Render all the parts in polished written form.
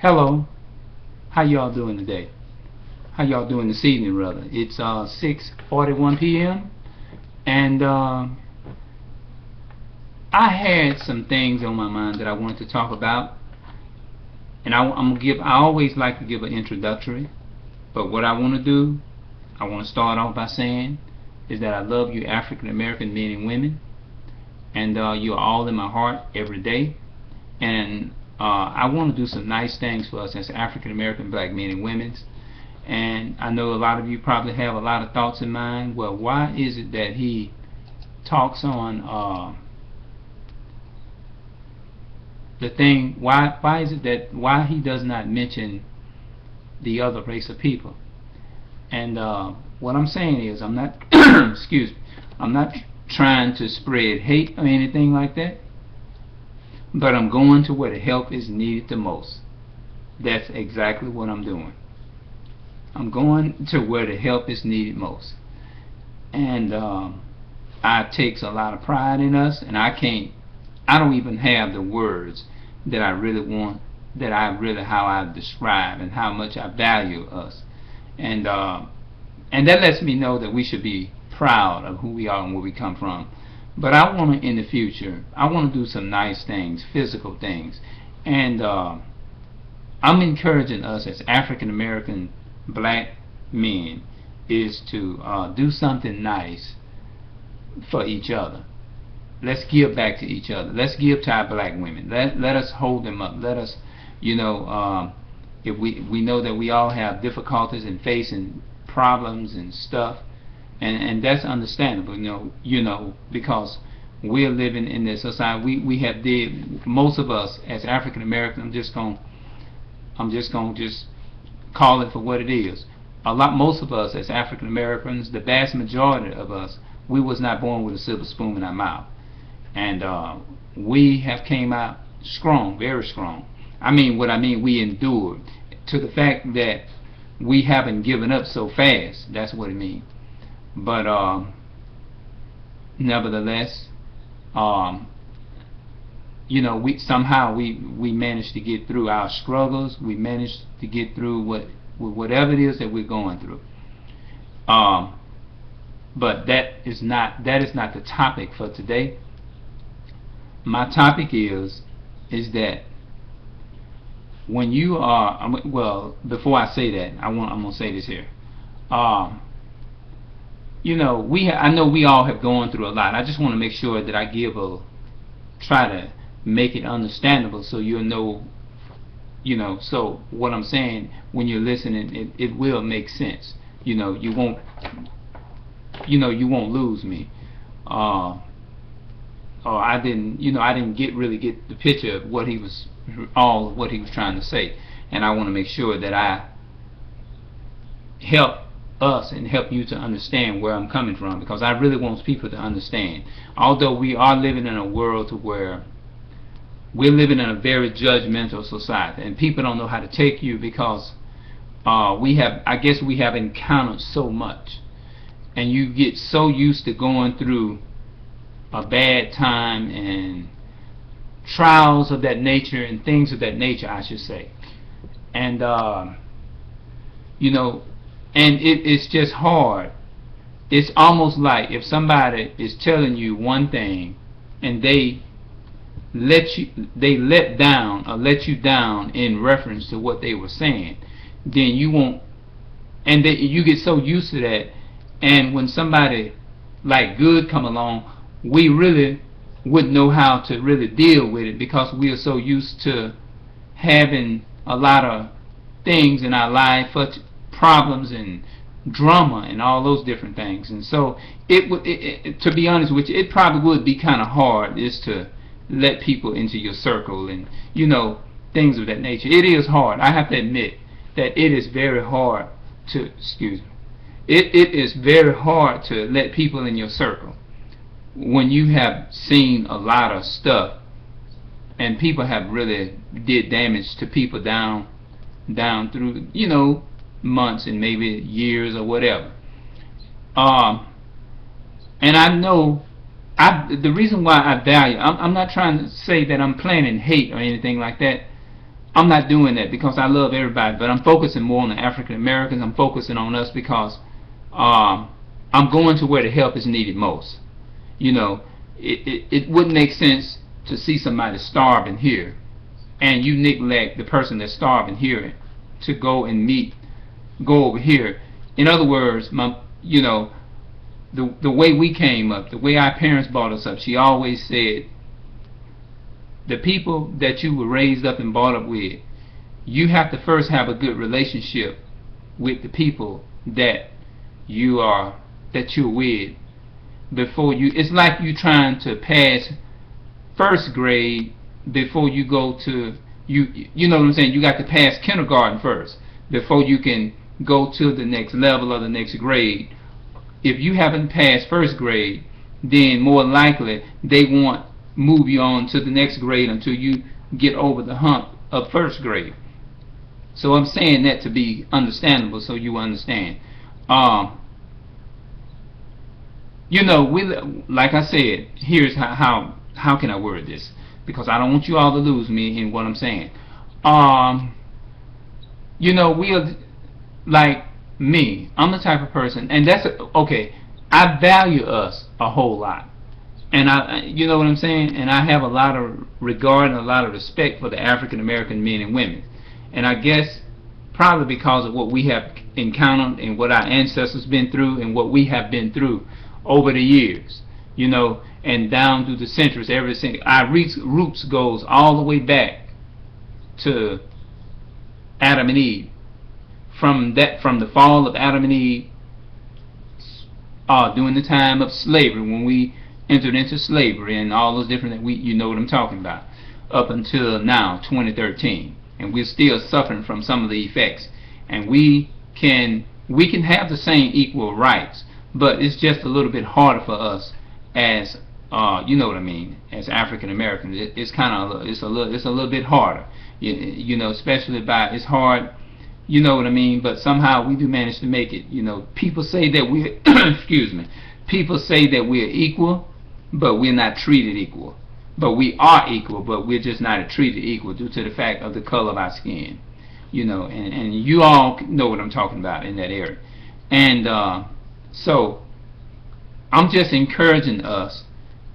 Hello, how y'all doing today? How y'all doing this evening, rather? It's 6:41 p.m. and I had some things on my mind that I wanted to talk about, and I'm gonna give. I always like to give an introductory, but what I want to do, I want to start off by saying, is that I love you, African American men and women, and you're all in my heart every day, and I want to do some nice things for us as African American black men and women. And I know a lot of you probably have a lot of thoughts in mind. Well, why is it that he talks on the thing? Why is it that he does not mention the other race of people? And what I'm saying is, I'm not excuse me, I'm not trying to spread hate or anything like that, but I'm going to where the help is needed the most. That's exactly what I'm doing. I'm going to where the help is needed most. And I takes a lot of pride in us, and I don't even have the words that I really want, how I describe and how much I value us. And that lets me know that we should be proud of who we are and where we come from. But I want to, in the future, I want to do some nice things, physical things. And I'm encouraging us as African American black men is to do something nice for each other. Let's give back to each other. Let's give to our black women. Let us hold them up. Let us, if we know that we all have difficulties and facing problems and stuff, and that's understandable, because we're living in this society. We have most of us as African Americans. I'm just gonna call it for what it is. Most of us as African Americans, the vast majority of us, we was not born with a silver spoon in our mouth, and we have came out strong, very strong. We endured to the fact that we haven't given up so fast. That's what it means. But nevertheless, we managed to get through our struggles. We managed to get through whatever it is that we're going through. But that is not the topic for today. My topic is that when you are, before I say that, I'm gonna say this here. I know we all have gone through a lot. I just want to make sure that I try to make it understandable, so you'll know, so what I'm saying, when you're listening, it will make sense. You won't lose me. Or I didn't really get the picture of what he was trying to say, and I want to make sure that I help us and help you to understand where I'm coming from, because I really want people to understand. Although we are living in a world to where we're living in a very judgmental society, and people don't know how to take you, because we have encountered so much, and you get so used to going through a bad time and trials of that nature and things of that nature, I should say. And and it's just hard. It's almost like if somebody is telling you one thing and they let you down in reference to what they were saying, then you won't, and you get so used to that. And when somebody like good come along, we really wouldn't know how to really deal with it, because we are so used to having a lot of things in our life, problems and drama and all those different things. And so to be honest with you, it probably would be kind of hard is to let people into your circle and things of that nature. It is hard. I have to admit that it is very hard to it is very hard to let people in your circle when you have seen a lot of stuff, and people have really did damage to people down through months and maybe years or whatever. And I know the reason why I value, I'm not trying to say that I'm planning hate or anything like that. I'm not doing that because I love everybody, but I'm focusing more on the African Americans. I'm focusing on us because I'm going to where the help is needed most. You know, it wouldn't make sense to see somebody starving here and you neglect the person that's starving here to go over here. In other words, the way we came up, the way our parents brought us up, she always said, the people that you were raised up and brought up with, you have to first have a good relationship with the people that you're with before you. It's like you trying to pass first grade before you go to you know what I'm saying. You got to pass kindergarten first before you can go to the next level or the next grade. If you haven't passed first grade, then more likely they won't move you on to the next grade until you get over the hump of first grade. So I'm saying that to be understandable, so you understand. You know, like I said, here's how can I word this, because I don't want you all to lose me in what I'm saying. You know, we are like me. I'm the type of person, and that's okay. I value us a whole lot, and you know what I'm saying. And I have a lot of regard and a lot of respect for the African American men and women. And I guess probably because of what we have encountered and what our ancestors been through and what we have been through over the years, you know, and down through the centuries. Our roots goes all the way back to Adam and Eve. From the fall of Adam and Eve, during the time of slavery, when we entered into slavery and all those different, you know what I'm talking about, up until now, 2013, and we're still suffering from some of the effects. And we can have the same equal rights, but it's just a little bit harder for us as you know what I mean, as African Americans. It's a little bit harder, you know, especially it's hard. You know what I mean? But somehow we do manage to make it. You know, people say that we're excuse me. People say that we're equal, but we're not treated equal. But we are equal, but we're just not treated equal due to the fact of the color of our skin. You know, and you all know what I'm talking about in that area. And so I'm just encouraging us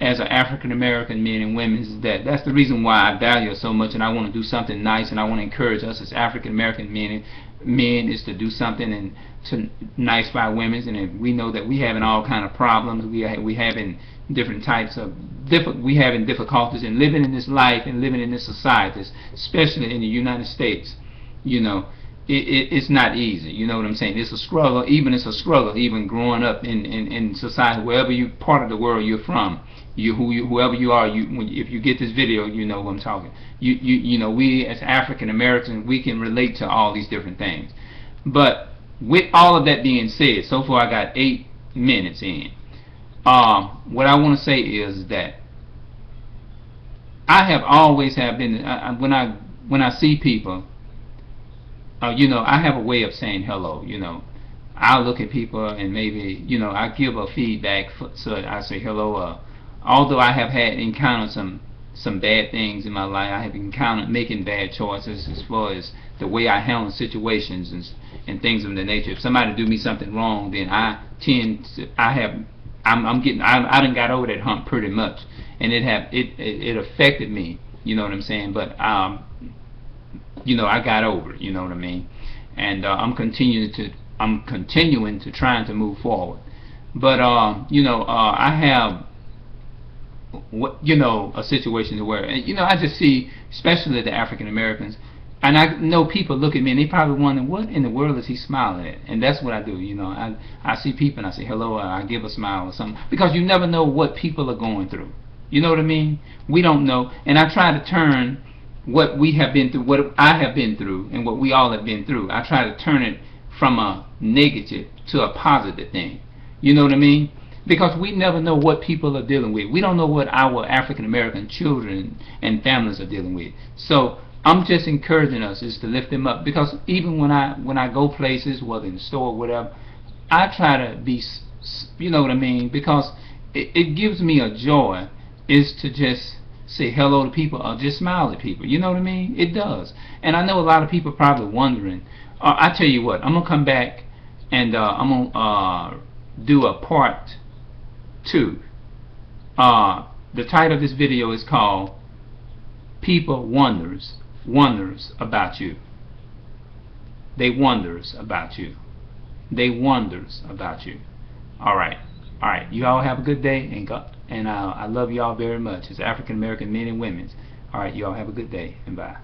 as an African American men and women, that's the reason why I value it so much, and I want to do something nice, and I want to encourage us as African American men is to do something nice by women. And we know that we having all kind of problems. We having different types of we having difficulties in living in this life and living in this society, especially in the United States. You know, it's not easy. You know what I'm saying? It's a struggle. It's a struggle even growing up in society, wherever part of the world you're from. Whoever you are, if you get this video, you know what I'm talking. You know, we as African Americans, we can relate to all these different things. But with all of that being said, so far I got 8 minutes in. What I want to say is that I have always been when I see people, you know, I have a way of saying hello. You know, I'll look at people and maybe, you know, I give a feedback, so I say hello. Although I have encountered some bad things in my life, I have encountered making bad choices as far as the way I handle situations and things of the nature. If somebody do me something wrong, then I done got over that hump pretty much, and it affected me. You know what I'm saying? But you know, I got over it. You know what I mean? And I'm continuing to trying to move forward. But you know, I have a situation where, you know, I just see, especially the African Americans, and I know people look at me and they probably wonder, what in the world is he smiling at? And that's what I do. You know, I see people and I say hello, I give a smile or something, because you never know what people are going through. You know what I mean? We don't know. And I try to turn what we have been through, what I have been through, and what we all have been through, I try to turn it from a negative to a positive thing. You know what I mean? Because we never know what people are dealing with. We don't know what our African American children and families are dealing with. So I'm just encouraging us is to lift them up, because even when I go places, whether in the store or whatever, I try to be, you know what I mean, because it gives me a joy is to just say hello to people or just smile at people. You know what I mean? It does. And I know a lot of people probably wondering. I tell you what, I'm gonna come back and I'm gonna do a part 2. The title of this video is called "People Wonders About You." They wonders about you. They wonders about you. All right. You all have a good day, and I love you all very much as African American men and women. All right. You all have a good day, and bye.